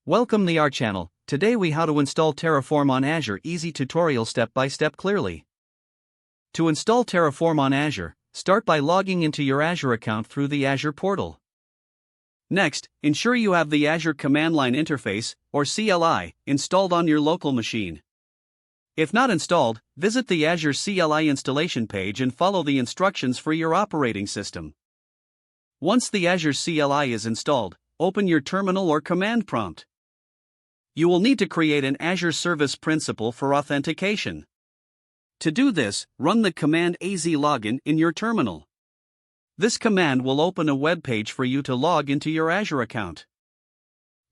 Welcome to our channel. Today we how to install Terraform on Azure. Easy tutorial step by step clearly. To install Terraform on Azure, start by logging into your Azure account through the Azure portal. Next, ensure you have the Azure Command Line Interface, or CLI, installed on your local machine. If not installed, visit the Azure CLI installation page and follow the instructions for your operating system. Once the Azure CLI is installed, open your terminal or command prompt. You will need to create an Azure Service Principal for authentication. To do this, run the command az-login in your terminal. This command will open a web page for you to log into your Azure account.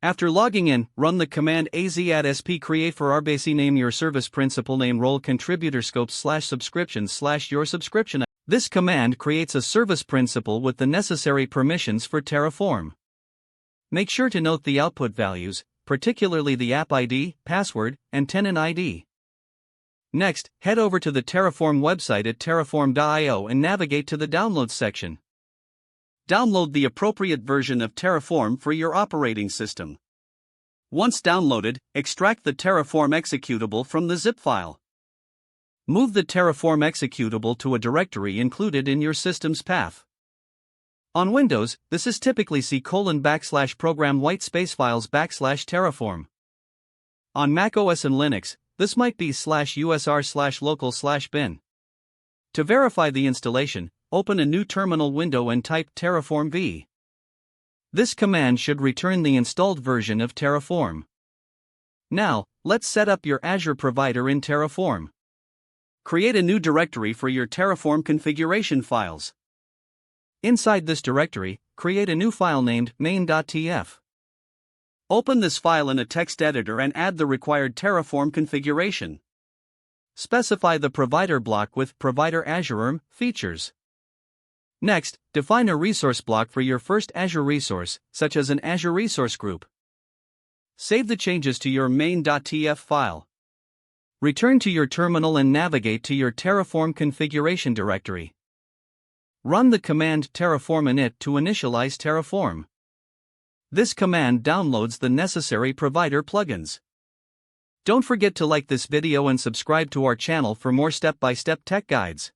After logging in, run the command az-add-sp create for RBC name your service principal name role contributor scope /subscriptions /your subscription. This command creates a service principal with the necessary permissions for Terraform. Make sure to note the output values, particularly the app ID, password, and tenant ID. Next, head over to the Terraform website at terraform.io and navigate to the Downloads section. Download the appropriate version of Terraform for your operating system. Once downloaded, extract the Terraform executable from the zip file. Move the Terraform executable to a directory included in your system's path. On Windows, this is typically C:\program whitespace files /Terraform. On Mac OS and Linux, this might be /usr/local/bin. To verify the installation, open a new terminal window and type Terraform v. This command should return the installed version of Terraform. Now, let's set up your Azure provider in Terraform. Create a new directory for your Terraform configuration files. Inside this directory, create a new file named main.tf. Open this file in a text editor and add the required Terraform configuration. Specify the provider block with provider Azure features. Next, define a resource block for your first Azure resource, such as an Azure resource group. Save the changes to your main.tf file. Return to your terminal and navigate to your Terraform configuration directory. Run the command terraform init to initialize Terraform. This command downloads the necessary provider plugins. Don't forget to like this video and subscribe to our channel for more step-by-step tech guides.